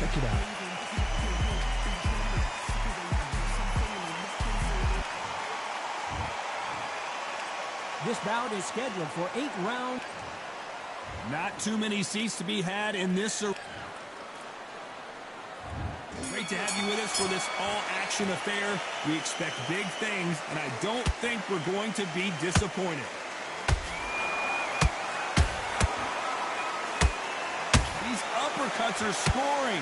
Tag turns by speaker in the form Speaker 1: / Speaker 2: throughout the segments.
Speaker 1: Check it out.
Speaker 2: This bout is scheduled for 8 rounds.
Speaker 3: Not too many seats to be had in this. Great to have you with us for this all-action affair. We expect big things, and I don't think we're going to be disappointed. These uppercuts are scoring.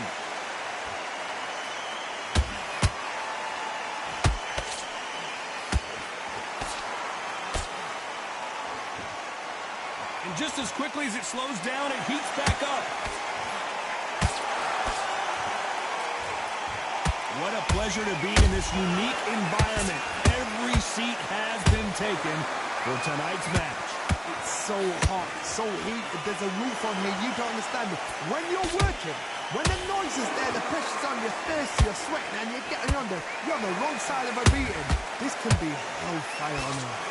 Speaker 3: And just as quickly as it slows down, it heats back up. What a pleasure to be in this unique environment. Every seat has been taken for tonight's match.
Speaker 1: It's so hot, so heated. There's a roof on here. You don't understand it. When you're working, when the noise is there, the pressure's on, you're thirsty, you're sweating, and you're getting on you're on the wrong side of a beating. This can be hellfire on earth.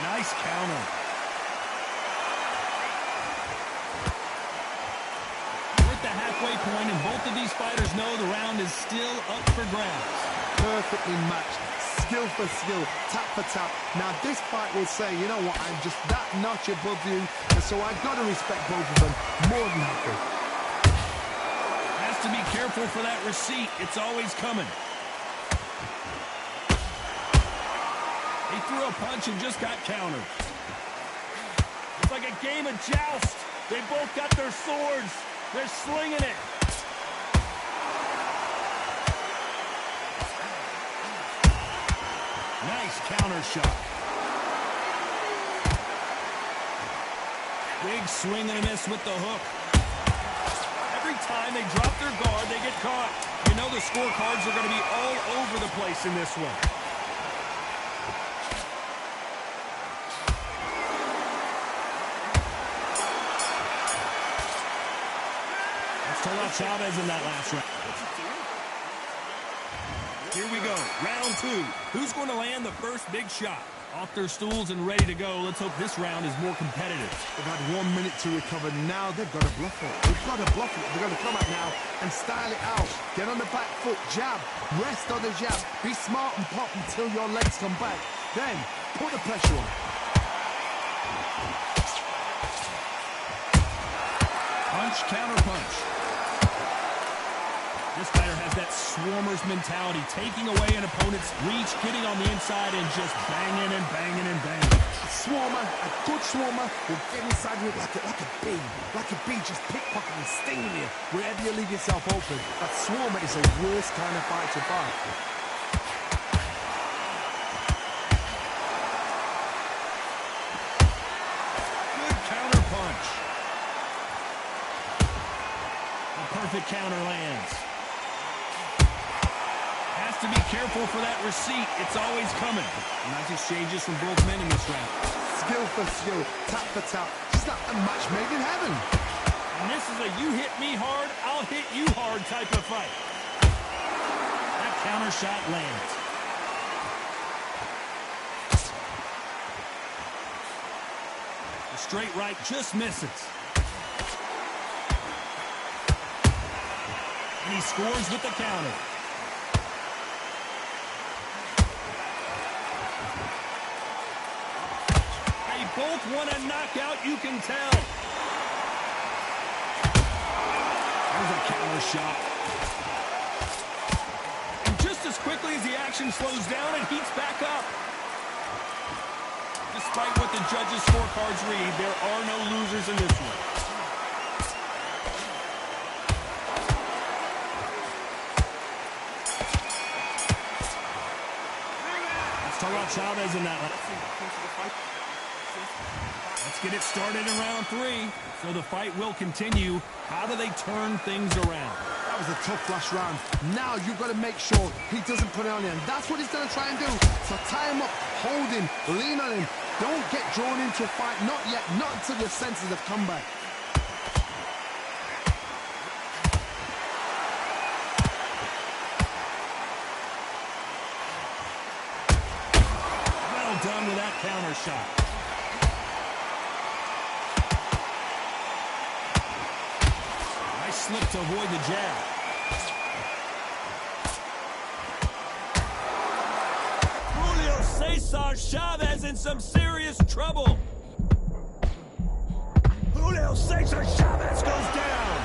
Speaker 3: Nice counter. We're at the halfway point, and both of these fighters know the round is still up for grabs.
Speaker 1: Perfectly matched, skill for skill, tap for tap. Now this fight will say, you know what, I'm just that notch above you, and so I've got to respect both of them more than happy.
Speaker 3: Has to be careful for that receipt. It's always coming. He threw a punch and just got countered. It's like a game of joust. They both got their swords. They're slinging it. Nice counter shot. Big swing and a miss with the hook. Every time they drop their guard, they get caught. You know the scorecards are going to be all over the place in this one. Chavez in that last round. Here we go, round 2. Who's going to land the first big shot? Off their stools and ready to go. Let's hope this round is more competitive.
Speaker 1: They've had 1 minute to recover. Now they've got to bluff it. They've got to bluff it. They've got to come out now and style it out. Get on the back foot, jab, rest on the jab. Be smart and pop until your legs come back. Then put the pressure on.
Speaker 3: Punch, counter punch. This fighter has that swarmer's mentality, taking away an opponent's reach, getting on the inside, and just banging and banging and banging.
Speaker 1: A swarmer, a good swarmer, will get inside you like a bee, just pickpocket and stinging you wherever you leave yourself open. That swarmer is the worst kind of fight to fight.
Speaker 3: Good counter punch. A perfect counter lands. To be careful for that receipt. It's always coming. Nice exchanges from both men in this round.
Speaker 1: Skill for skill, tap for tap. Just like a match made in heaven.
Speaker 3: And this is a you hit me hard, I'll hit you hard type of fight. That counter shot lands. The straight right just misses. And he scores with the counter. Both want a knockout, you can tell. There's a counter shot. And just as quickly as the action slows down, it heats back up. Despite what the judges' scorecards read, there are no losers in this one. Let's talk about Chavez in that one. Let's get it started in round 3. So the fight will continue. How do they turn things around?
Speaker 1: That was a tough last round. Now you've got to make sure he doesn't put it on you. And that's what he's going to try and do. So tie him up, hold him, lean on him. Don't get drawn into a fight. Not yet. Not until your senses have come back.
Speaker 3: Well done with that counter shot. slip to avoid the jab. Julio Cesar Chavez in some serious trouble. Julio Cesar Chavez goes down.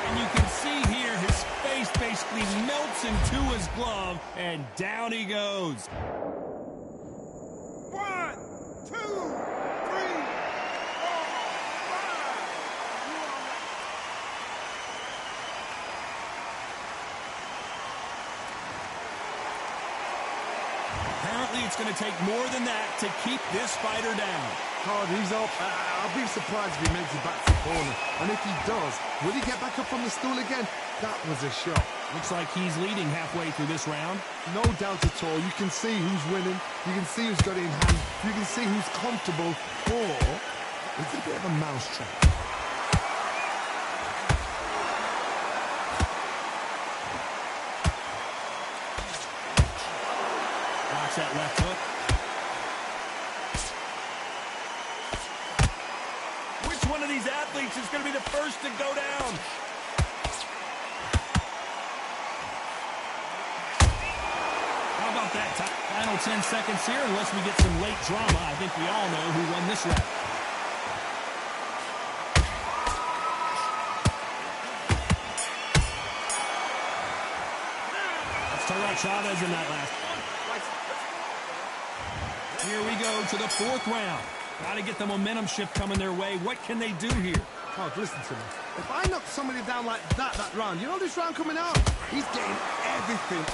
Speaker 3: And you can see here his face basically melts into his glove, and down he goes.
Speaker 1: 1, 2, 3, 4, 5.
Speaker 3: Apparently it's going to take more than that to keep this fighter down.
Speaker 1: God, he's up. I'll be surprised if he makes it back to the corner. And if he does, will he get back up from the stool again? That was a shot.
Speaker 3: Looks like he's leading halfway through this round.
Speaker 1: No doubt at all. You can see who's winning. You can see who's got it in hand. You can see who's comfortable. Or it's a bit of a mousetrap.
Speaker 3: Watch that left hook. Which one of these athletes is going to be the first to go down? How about that time? Final 10 seconds here, unless we get some late drama. I think we all know who won this round. Let's talk about Chavez in that last. Here we go to the fourth round. Got to get the momentum shift coming their way. What can they do here?
Speaker 1: God, listen to me. If I knock somebody down like that round, you know this round coming out? He's getting everything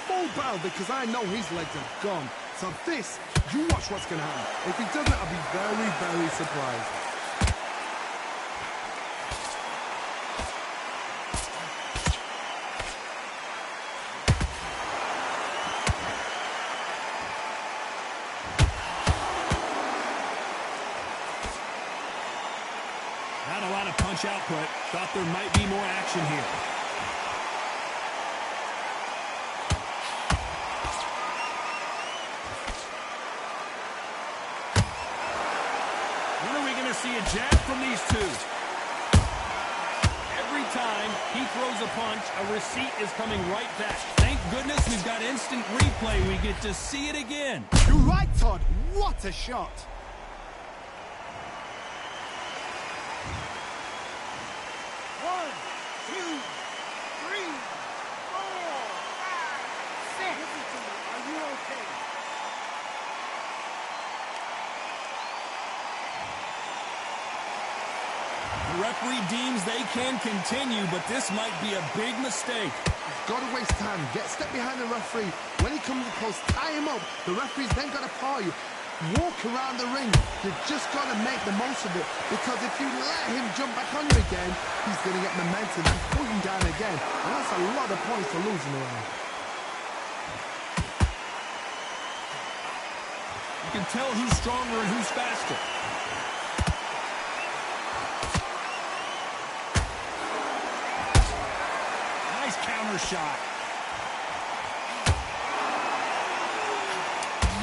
Speaker 1: full barrel because I know his legs are gone. So this, you watch what's going to happen. If he doesn't, I'll be very, very surprised.
Speaker 3: Not a lot of punch output. Thought there might be more action here. When are we going to see a jab from these two? Every time he throws a punch, a receipt is coming right back. Thank goodness we've got instant replay. We get to see it again.
Speaker 1: You're right, Todd. What a shot.
Speaker 3: The referee deems they can continue, but this might be a big mistake.
Speaker 1: Got to waste time. Get a step behind the referee. When he comes close, tie him up. The referee's then got to paw you. Walk around the ring. You've just got to make the most of it. Because if you let him jump back on you again, he's going to get momentum and pull you down again. And that's a lot of points to lose in the round.
Speaker 3: You can tell who's stronger and who's faster. Nice counter shot.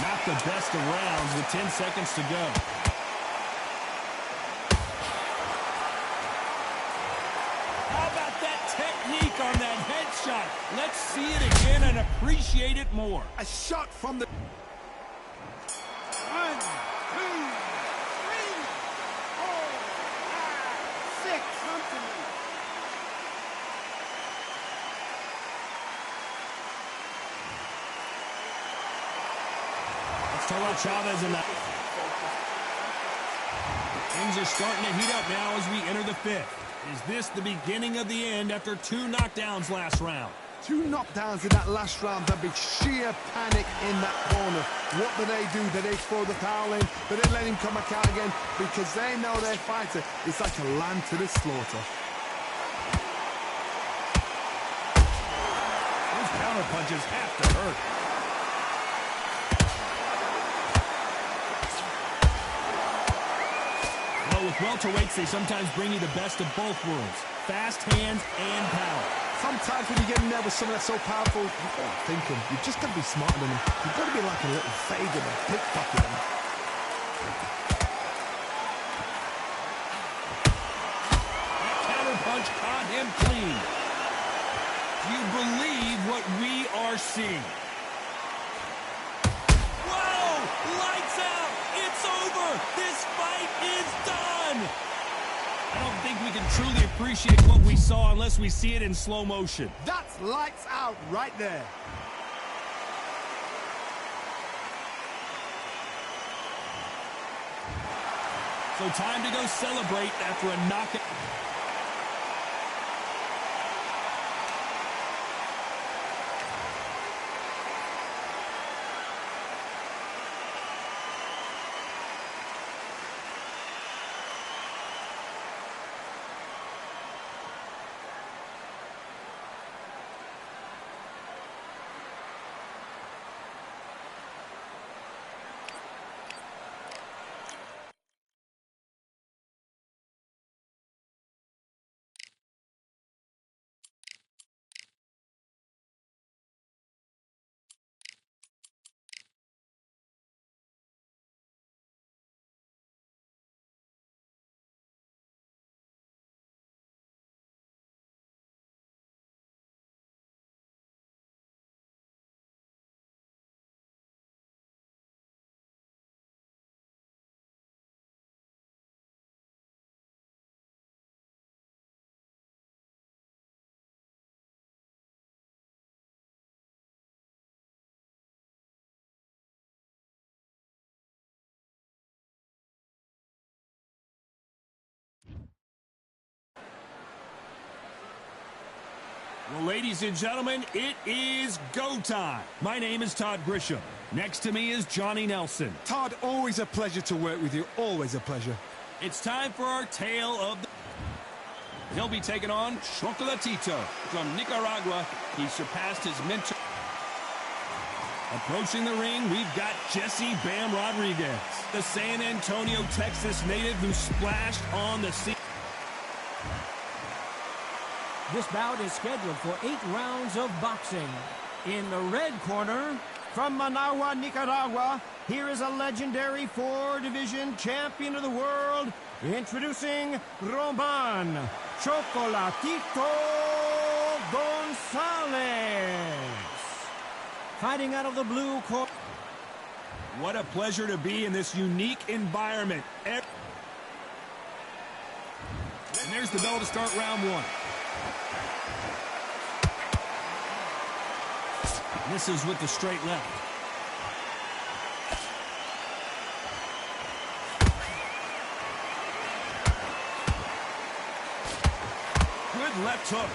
Speaker 3: Not the best of rounds with 10 seconds to go. How about that technique on that headshot? Let's see it again and appreciate it more.
Speaker 1: A shot from the... 1, 2, 3, 4, 5, 6. Come to me.
Speaker 3: Let's talk about Chavez in that. Things are starting to heat up now as we enter the fifth. Is this the beginning of the end after 2 knockdowns last round?
Speaker 1: 2 knockdowns in that last round. There'll be sheer panic in that corner. What do? Do they throw the towel in? Do they let him come back out again? Because they know their fighter is like a lamb to the slaughter.
Speaker 3: Those counter punches have to hurt. Well, with welterweights, they sometimes bring you the best of both worlds. Fast hands and power.
Speaker 1: Sometimes when you get in there with someone that's so powerful, you've got to think him. You've just got to be smarter than him. You've got to be like a little Fagan or pickpocketing.
Speaker 3: That counter punch caught him clean. Do you believe what we are seeing? Whoa! Lights out! It's over! This fight is done! I don't think we can truly appreciate what we saw unless we see it in slow motion.
Speaker 1: That's lights out right there.
Speaker 3: So time to go celebrate after a knockout. Well, ladies and gentlemen, it is go time. My name is Todd Grisham. Next to me is Johnny Nelson.
Speaker 1: Todd, always a pleasure to work with you. Always a pleasure.
Speaker 3: It's time for our tale of the... He'll be taking on Chocolatito from Nicaragua. He surpassed his mentor. Approaching the ring, we've got Jesse Bam Rodriguez, the San Antonio, Texas native who splashed on the scene.
Speaker 2: This bout is scheduled for 8 rounds of boxing. In the red corner, from Managua, Nicaragua, here is a legendary 4-division champion of the world, introducing Roman Chocolatito Gonzalez. Fighting out of the blue corner.
Speaker 3: What a pleasure to be in this unique environment. And there's the bell to start round 1. Misses with the straight left. Good left hook.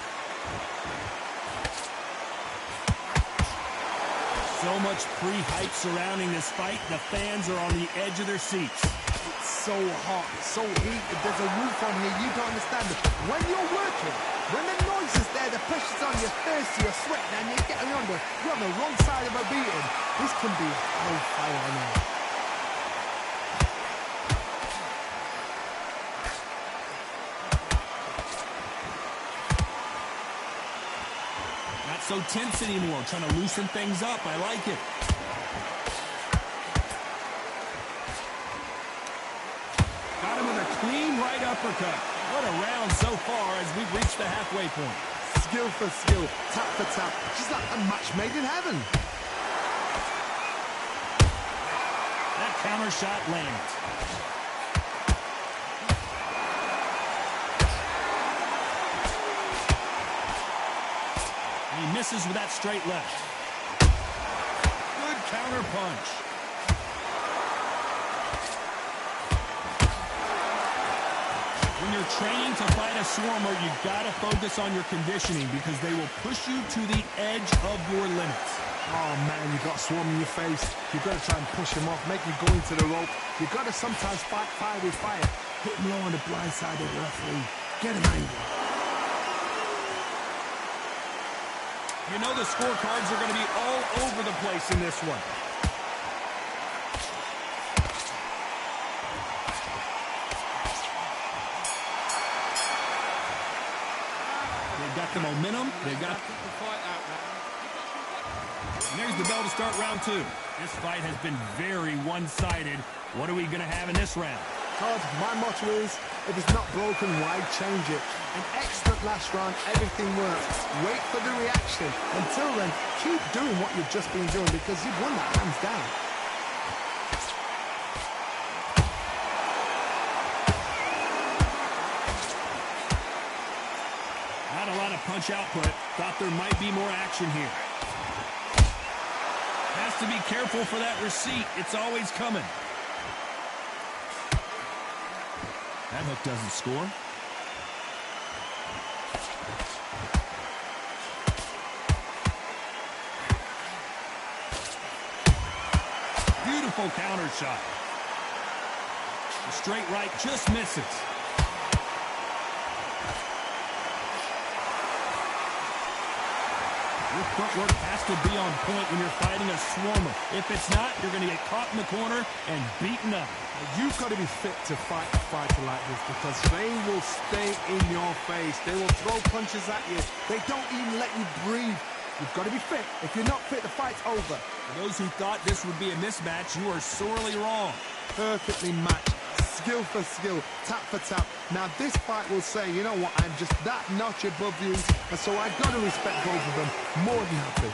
Speaker 3: So much pre-hype surrounding this fight. The fans are on the edge of their seats.
Speaker 1: It's so hot, so heated. There's a roof on here. You don't understand it. When you're working, when the noise is there, the pressure's on, you're thirsty, you're sweating, and you're getting under. You're on the wrong side of a beating. This can be hellfire on there.
Speaker 3: Not so tense anymore. Trying to loosen things up. I like it. Got him with a clean right uppercut. What a round so far as we've reached the halfway point.
Speaker 1: Skill for skill, tap for tap. She's like a match made in heaven.
Speaker 3: That counter shot lands. He misses with that straight left. Good counter punch. When you're training to fight a swarmer, you've got to focus on your conditioning because they will push you to the edge of your limits.
Speaker 1: Oh man, you've got a swarm in your face. You've got to try and push him off, make him go into the rope. You've got to sometimes fight fire with fire. Hit him low on the blind side of the referee. Get him angry.
Speaker 3: You know the scorecards are going to be all over the place in this one. They've got the momentum. They've got... And there's the bell to start round 2. This fight has been very one-sided. What are we going to have in this round?
Speaker 1: Todd, my motto is, if it's not broken, why change it? An excellent last round, everything works. Wait for the reaction. Until then, keep doing what you've just been doing because you've won that hands down.
Speaker 3: Not a lot of punch output. Thought there might be more action here. Has to be careful for that receipt. It's always coming. That hook doesn't score. Beautiful counter shot. The straight right just misses. Your footwork has to be on point when you're fighting a swarmer. If it's not, you're going to get caught in the corner and beaten up.
Speaker 1: You've got to be fit to fight a fighter like this because they will stay in your face. They will throw punches at you. They don't even let you breathe. You've got to be fit. If you're not fit, the fight's over.
Speaker 3: For those who thought this would be a mismatch, you are sorely wrong.
Speaker 1: Perfectly matched. Skill for skill, tap for tap. Now this fight will say, you know what, I'm just that notch above you, and so I've got to respect both of them. More than happy.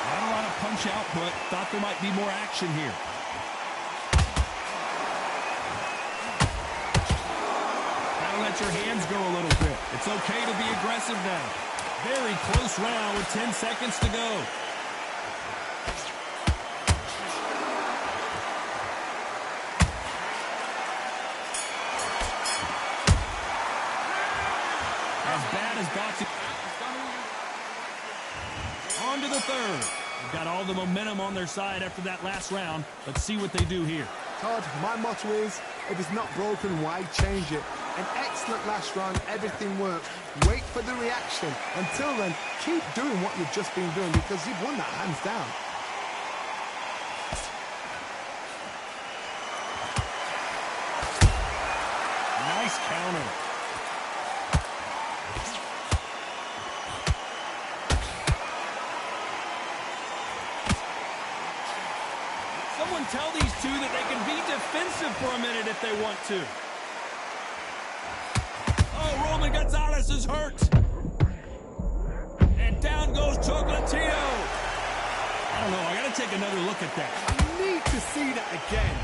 Speaker 3: Not a lot of punch output. Thought there might be more action here. Gotta let your hands go a little bit. It's okay to be aggressive now. Very close round with 10 seconds to go. As bad as boxing. On to the third. They've got all the momentum on their side after that last round. Let's see what they do here.
Speaker 1: Todd, my motto is, if it's not broken, why change it? An excellent last round, everything works. Wait for the reaction. Until then, keep doing what you've just been doing because you've won that hands down.
Speaker 3: Nice counter. Someone tell these two that they can be defensive for a minute if they want to. Oh, Roman Gonzalez is hurt. And down goes Chocolatito. I don't know. I got to take another look at that.
Speaker 1: I need to see that again.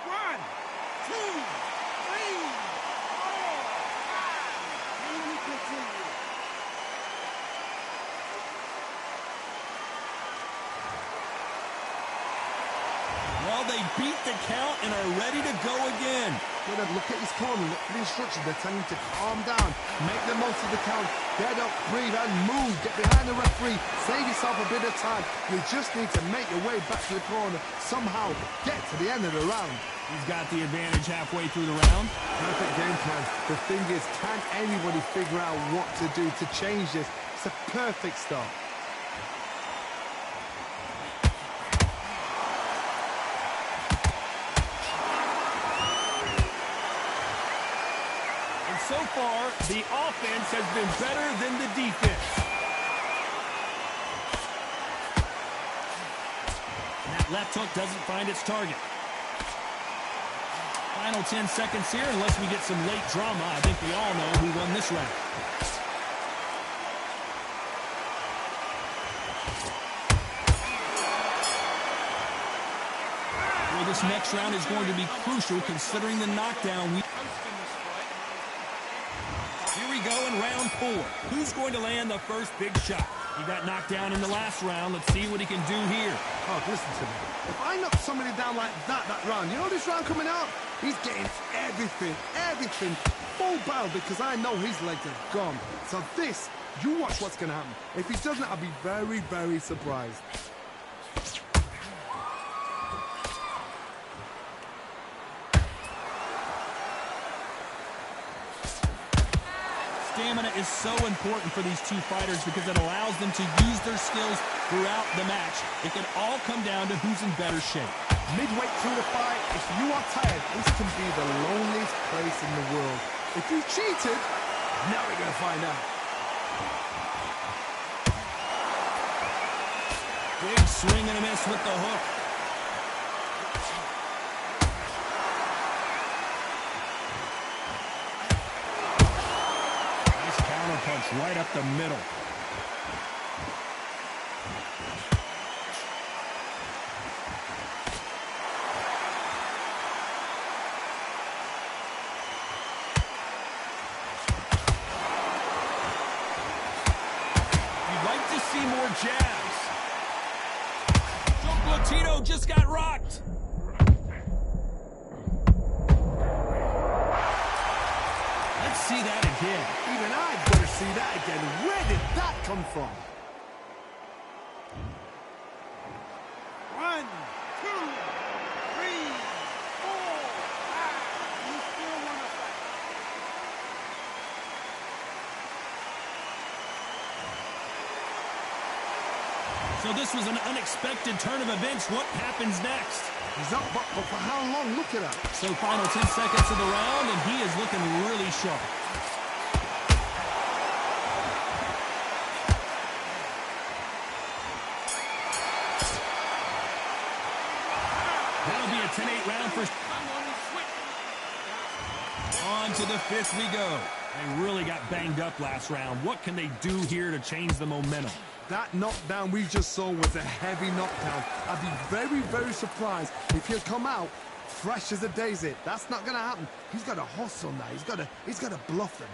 Speaker 1: One, two, three, four, five. Can we continue?
Speaker 3: Well, they beat the count and are ready to go again.
Speaker 1: Look at his corner, look at the instructions. They're telling him to calm down, make the most of the count, get up, breathe, and move. Get behind the referee, save yourself a bit of time. You just need to make your way back to the corner, somehow get to the end of the round.
Speaker 3: He's got the advantage halfway through the round.
Speaker 1: Perfect game plan. The thing is, can anybody figure out what to do to change this? It's a perfect start.
Speaker 3: So far, the offense has been better than the defense. And that left hook doesn't find its target. Final 10 seconds here, unless we get some late drama. I think we all know who won this round. Well, this next round is going to be crucial considering the knockdown we... Here we go in round 4. Who's going to land the first big shot? He got knocked down in the last round. Let's see what he can do here.
Speaker 1: Oh, listen to me. If I knock somebody down like that round, you know this round coming out? He's getting everything, full barrel because I know his legs are gone. So this, you watch what's going to happen. If he doesn't, I'll be very, very surprised.
Speaker 3: Stamina is so important for these two fighters because it allows them to use their skills throughout the match. It can all come down to who's in better shape.
Speaker 1: Midway through the fight, if you are tired, this can be the loneliest place in the world. If you cheated, Now we're going to find out.
Speaker 3: Big swing and a miss with the hook. Nice counter punch right up the middle. You'd like to see more jabs. Latino just got rocked. Let's see that again.
Speaker 1: Even I've got to see that again. Where did that come from? 1, 2, 3, 4, 5. You still want to fight?
Speaker 3: So this was an unexpected turn of events. What happens next?
Speaker 1: He's up, but for how long? Look at that.
Speaker 3: So final 10 seconds of the round, and he is looking really sharp. That'll be a 10-8 round for... On to the fifth we go. They really got banged up last round. What can they do here to change the momentum?
Speaker 1: That knockdown we just saw was a heavy knockdown. I'd be very, very surprised if he'll come out fresh as a daisy. That's not going to happen. He's got to hustle now. He's got to bluff him.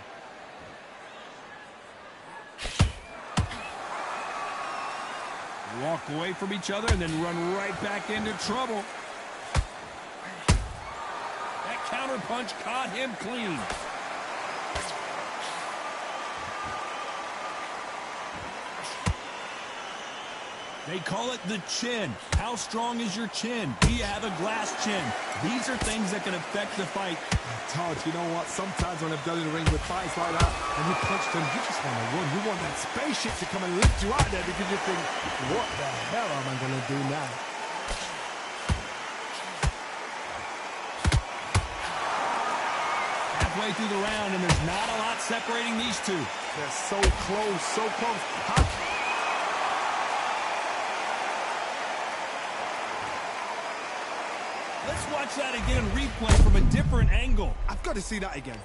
Speaker 3: Walk away from each other and then run right back into trouble. That counter punch caught him clean. They call it the chin. How strong is your chin? Do you have a glass chin? These are things that can affect the fight.
Speaker 1: Todd, you know what? Sometimes when I've done in the ring with fights like that, and you punch them, you just want to run. You want that spaceship to come and lift you out there because you think, what the hell am I going to do now?
Speaker 3: Halfway through the round, and there's not a lot separating these two.
Speaker 1: They're so close, so close.
Speaker 3: Let's watch that again and replay from a different angle.
Speaker 1: I've got to see that again.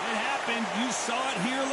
Speaker 3: It happened. You saw it here.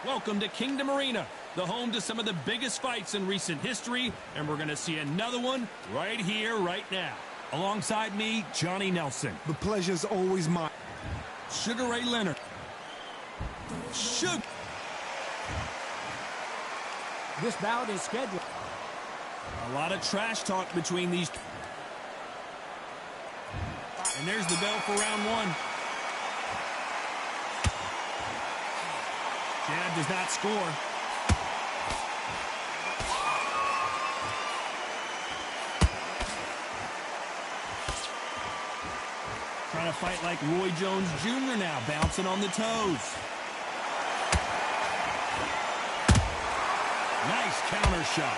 Speaker 3: Welcome to Kingdom Arena, the home to some of the biggest fights in recent history, and we're going to see another one right here, right now. Alongside me, Johnny Nelson.
Speaker 1: The pleasure's always mine.
Speaker 3: Sugar Ray Leonard.
Speaker 2: This bout is scheduled.
Speaker 3: A lot of trash talk between these. And there's the bell for round one. Jab does not score. Trying to fight like Roy Jones Jr. now, bouncing on the toes. Nice counter shot.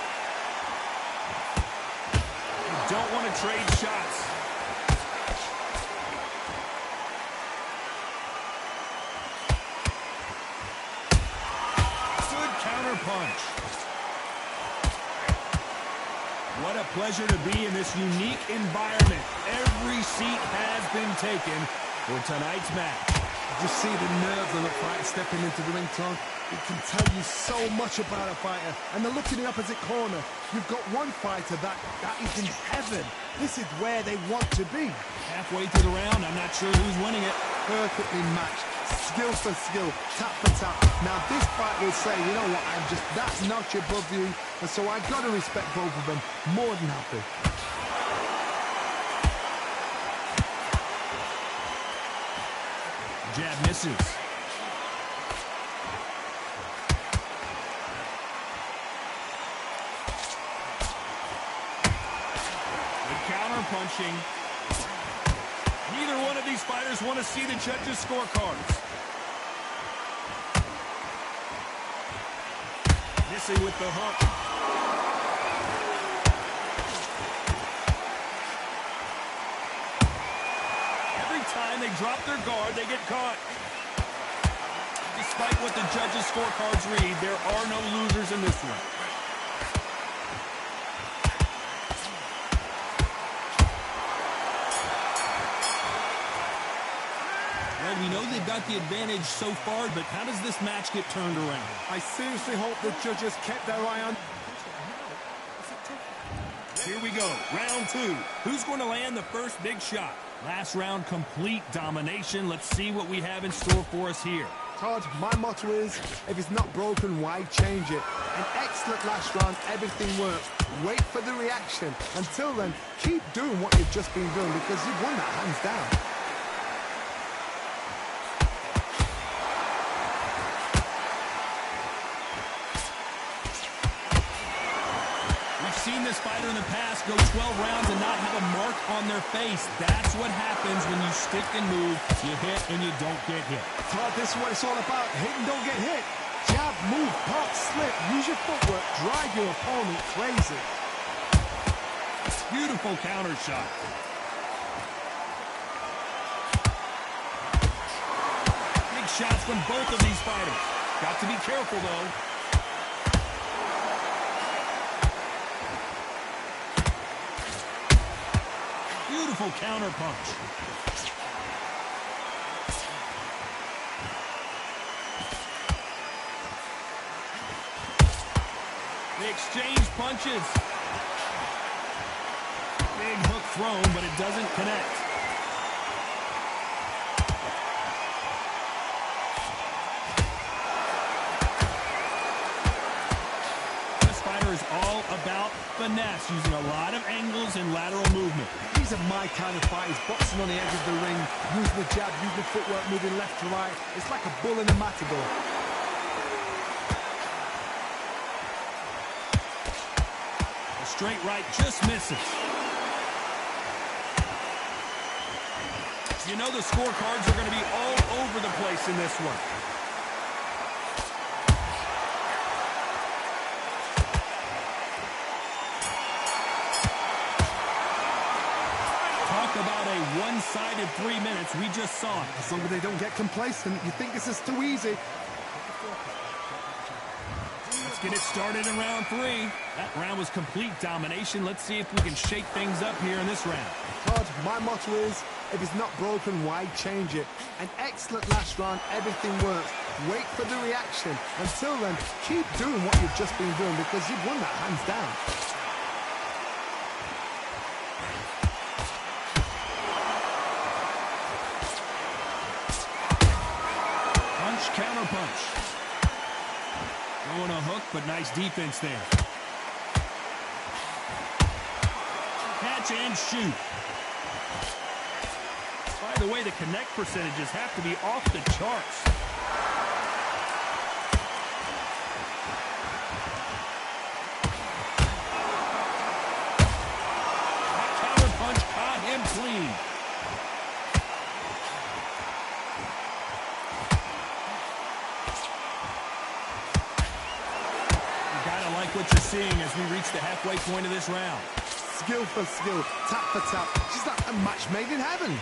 Speaker 3: You don't want to trade shots. Good counter punch. What a pleasure to be in this unique environment. Every seat has been taken for tonight's match.
Speaker 1: Just see the nerves on the fighter stepping into the ring, Tom. It can tell you so much about a fighter. And the look in the opposite corner. You've got one fighter that is in heaven. This is where they want to be.
Speaker 3: Halfway through the round, I'm not sure who's winning it.
Speaker 1: Perfectly matched. Skill for skill. Tap for tap. Now this fight will say, you know what, I'm just that notch above you. And so I've got to respect both of them. More than happy.
Speaker 3: Jab misses. Good counter punching. Neither one of these fighters want to see the judges' scorecards. Missing with the hook. Every time they drop their guard, they get caught. Despite what the judges' scorecards read, there are no losers in this one. Well, we know they've got the advantage so far, but how does this match get turned around?
Speaker 1: I seriously hope the judges kept their eye on.
Speaker 3: Here we go, round two. Who's going to land the first big shot? Last round, complete domination. Let's see what we have in store for us here.
Speaker 1: Todd, my motto is, if it's not broken, why change it? An excellent last round, everything works. Wait for the reaction. Until then, keep doing what you've just been doing because you've won that hands down.
Speaker 3: Seen this fighter in the past go 12 rounds and not have a mark on their face. That's what happens when you stick and move. You hit and you don't get hit.
Speaker 1: Todd, this is what it's all about. Hit and don't get hit. Jab, move, pop, slip. Use your footwork. Drive your opponent crazy.
Speaker 3: Beautiful counter shot. Big shots from both of these fighters. Got to be careful, though. Beautiful counter punch. They exchange punches. Big hook thrown, but it doesn't connect. This fighter is all about finesse, using a lot of angles and lateral movement.
Speaker 1: These are my kind of fighters, boxing on the edge of the ring, using the jab, using the footwork, moving left to right. It's like a bull in a matador.
Speaker 3: A straight right just misses. You know the scorecards are going to be all over the place in this one. About a one-sided 3 minutes. We just saw it.
Speaker 1: As long as they don't get complacent, you think this is too easy.
Speaker 3: Let's get it started in round three. That round was complete domination. Let's see if we can shake things up here in this round.
Speaker 1: Todd, my motto is, If it's not broken, why change it? An excellent last round, everything works. Wait for the reaction. Until then, keep doing what you've just been doing because you've won that hands down.
Speaker 3: Punch, counter punch. Throwing a hook, but nice defense there. Catch and shoot. By the way, the connect percentages have to be off the charts. That counter punch caught him clean. You gotta like what you're seeing as we reach the halfway point of this round.
Speaker 1: Skill for skill, tap for tap. She's like a match made in heaven.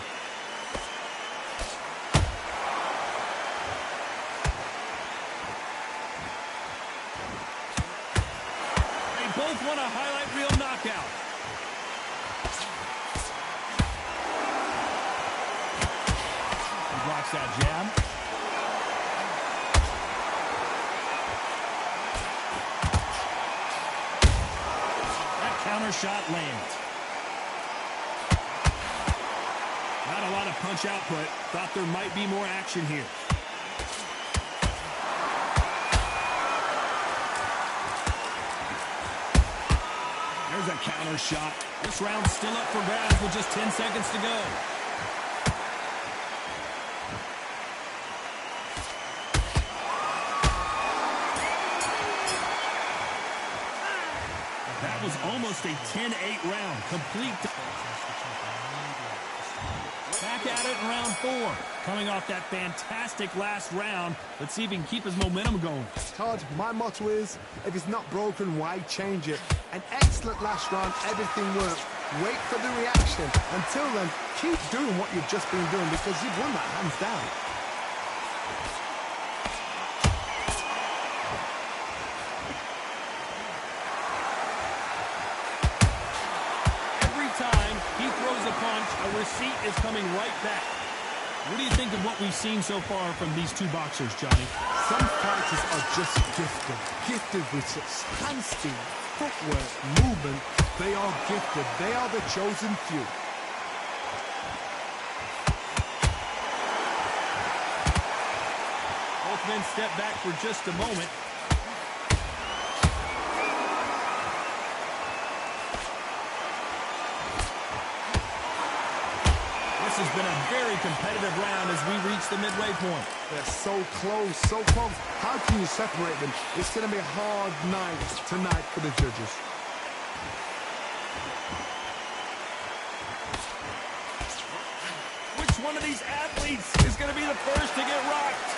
Speaker 3: They both want a highlight reel knockout. He blocks that jab. Counter shot lands. Not a lot of punch output. Thought there might be more action here. There's a counter shot. This round's still up for grabs with just 10 seconds to go. That was almost a 10-8 round. Complete. Back at it in round 4. Coming off that fantastic last round. Let's see if he can keep his momentum going.
Speaker 1: Todd, my motto is, if it's not broken, why change it? An excellent last round, everything works. Wait for the reaction. Until then, keep doing what you've just been doing because you've won that hands down.
Speaker 3: A receipt is coming right back. What do you think of what we've seen so far from these two boxers, Johnny?
Speaker 1: Some fighters are just gifted with such hand speed, footwork, movement. They are gifted. They are the chosen few.
Speaker 3: Both men step back for just a moment. This has been a very competitive round as we reach the midway point.
Speaker 1: They're so close, so close. How can you separate them? It's going to be a hard night tonight for the judges.
Speaker 3: Which one of these athletes is going to be the first to get rocked?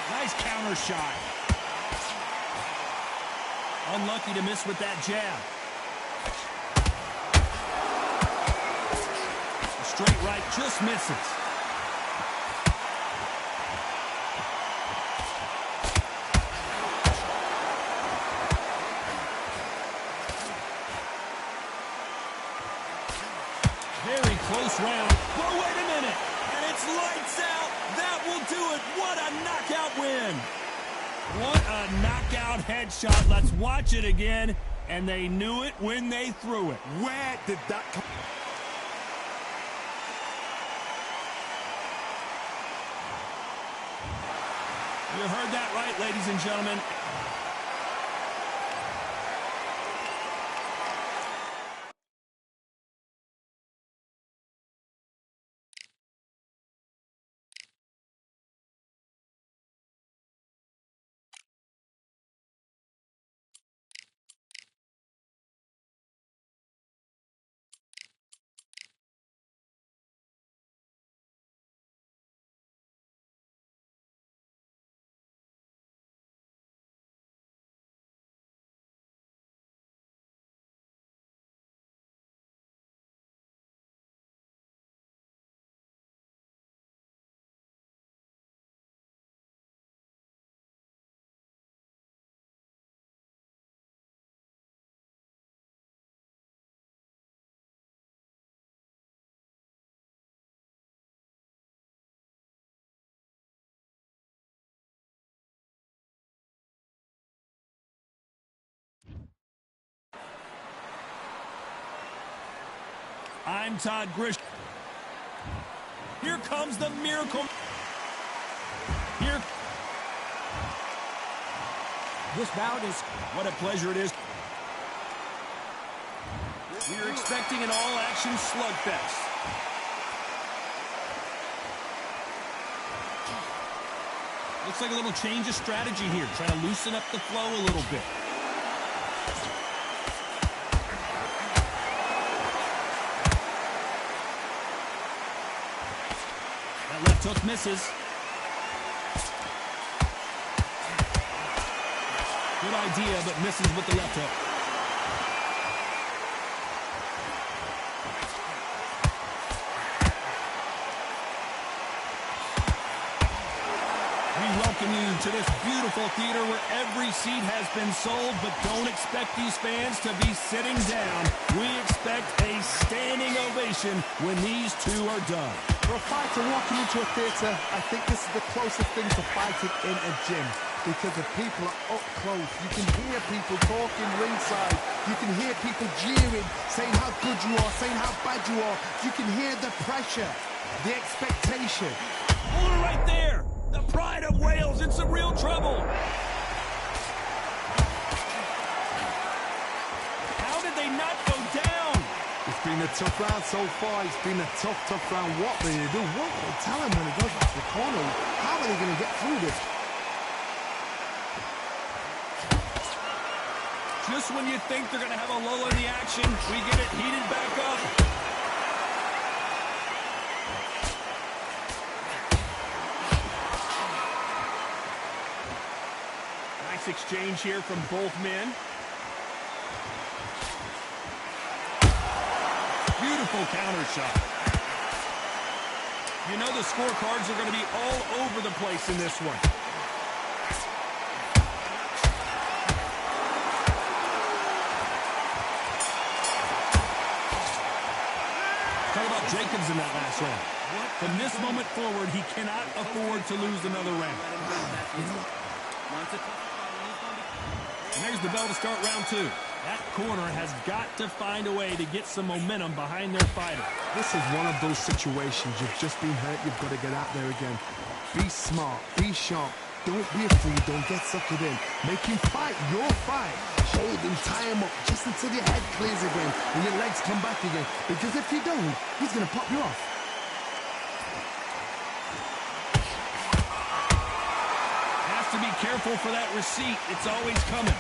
Speaker 3: Nice counter shot. Unlucky to miss with that jab. A straight right just misses. Very close round. But wait a minute. And it's lights out. That will do it. What a knockout win. What a knockout headshot. Let's watch it again. And they knew it when they threw it.
Speaker 1: Where did that come?
Speaker 3: You heard that right, ladies and gentlemen. I'm Todd Grish. Here comes the miracle. Here.
Speaker 2: This bout is...
Speaker 3: What a pleasure it is. We're expecting an all-action slugfest. Looks like a little change of strategy here. Trying to loosen up the flow a little bit. That left hook misses. Good idea, but misses with the left hook. Welcome you to this beautiful theater where every seat has been sold, but don't expect these fans to be sitting down. We expect a standing ovation when these two are done.
Speaker 1: For a fighter walking into a theatre, I think this is the closest thing to fighting in a gym, because the people are up close. You can hear people talking ringside. You can hear people jeering, saying how good you are, saying how bad you are. You can hear the pressure, the expectation.
Speaker 3: Hold it right there. The pride of Wales in some real trouble. How did they not go down?
Speaker 1: It's been a tough round so far. It's been a tough round. What will they do? What will they tell him when he goes back to the corner? How are they going to get through this?
Speaker 3: Just when you think they're going to have a lull in the action, we get it heated back up. Exchange here from both men. Beautiful counter shot. You know the scorecards are going to be all over the place in this one. Talk about Jacobs in that last round. From this moment forward, he cannot afford to lose another round. And there's the bell to start round two. That corner has got to find a way to get some momentum behind their fighter.
Speaker 1: This is one of those situations. You've just been hurt. You've got to get out there again. Be smart. Be sharp. Don't be afraid. Don't get suckered in. Make him fight your fight. Hold him. Tie him up just until your head clears again and your legs come back again. Because if you don't, he's going to pop you off.
Speaker 3: To be careful for that receipt. It's always coming.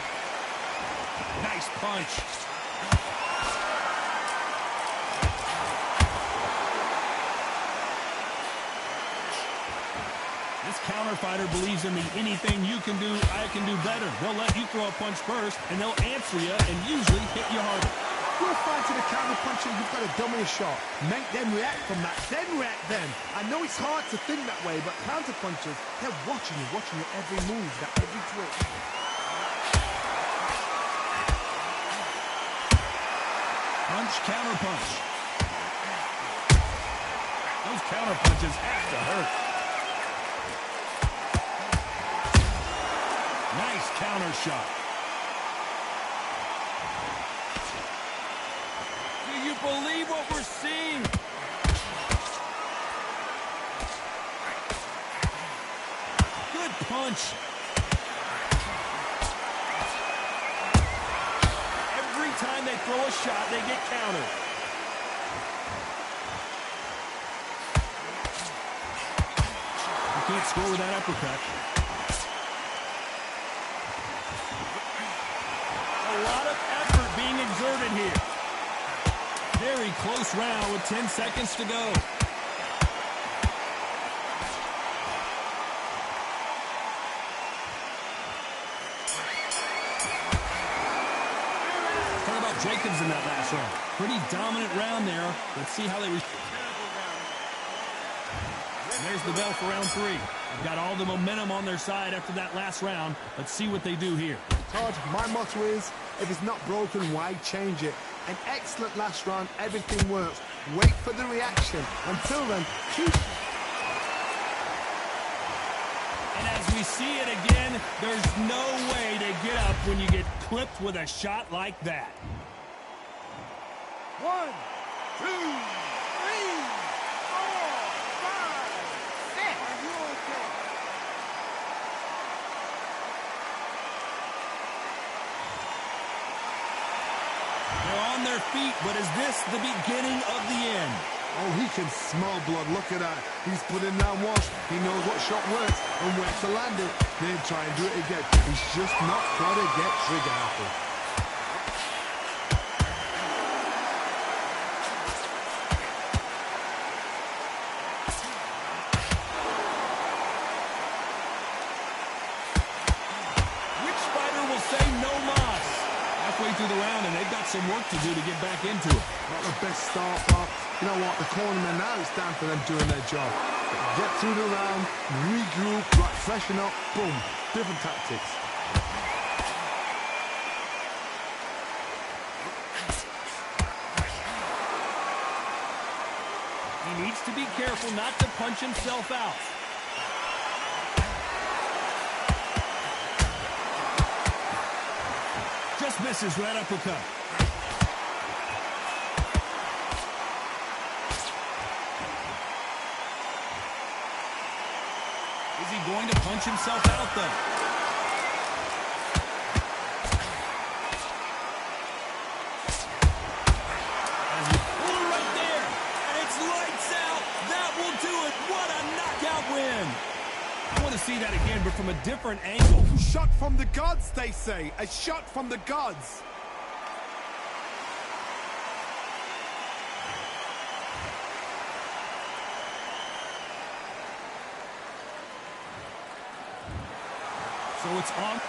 Speaker 3: Nice punch. This counter fighter believes in me. Anything you can do, I can do better. They'll let you throw a punch first, and they'll answer you and usually hit you harder.
Speaker 1: You're fighting a counter puncher, you've got to dummy a shot. Make them react from that, then react then. I know it's hard to think that way, but counter punchers, they're watching you every move, every twitch.
Speaker 3: Punch, counter punch. Those counter punches have to hurt. Nice counter shot. Believe what we're seeing. Good punch. Every time they throw a shot, they get countered. You can't score with that uppercut. A lot of effort being exerted here. Very close round with 10 seconds to go. Talk about Jacobs in that last round. Pretty dominant round there. Let's see how they respond. There's the bell for round three. They've got all the momentum on their side after that last round. Let's see what they do here.
Speaker 1: Todd, my motto is, if it's not broken, why change it? An excellent last round, everything works. Wait for the reaction. Until then, keep...
Speaker 3: And as we see it again, there's no way to get up when you get clipped with a shot like that.
Speaker 1: 1, 2, 3, 4, 5, 6. Are you okay?
Speaker 3: They're on their feet, but is this the beginning of the end?
Speaker 1: Oh, he can smell blood. Look at that. He's put in that once. He knows what shot works and where to land it. Then try and do it again. He's just not got to get trigger happy.
Speaker 3: Which fighter will say no mas? Halfway through the round, and they've got some work to do to get back into it.
Speaker 1: Not the best start, but you know what? The cornerman now, it's time for them doing their job. Get through the round, regroup, right, freshen up, boom. Different tactics.
Speaker 3: He needs to be careful not to punch himself out. Just misses right uppercut. Is he going to punch himself out, though? Oh, right there. And it's lights out. That will do it. What a knockout win. I want to see that again, but from a different angle.
Speaker 1: Shot from the gods, they say. A shot from the gods.
Speaker 3: So it's on.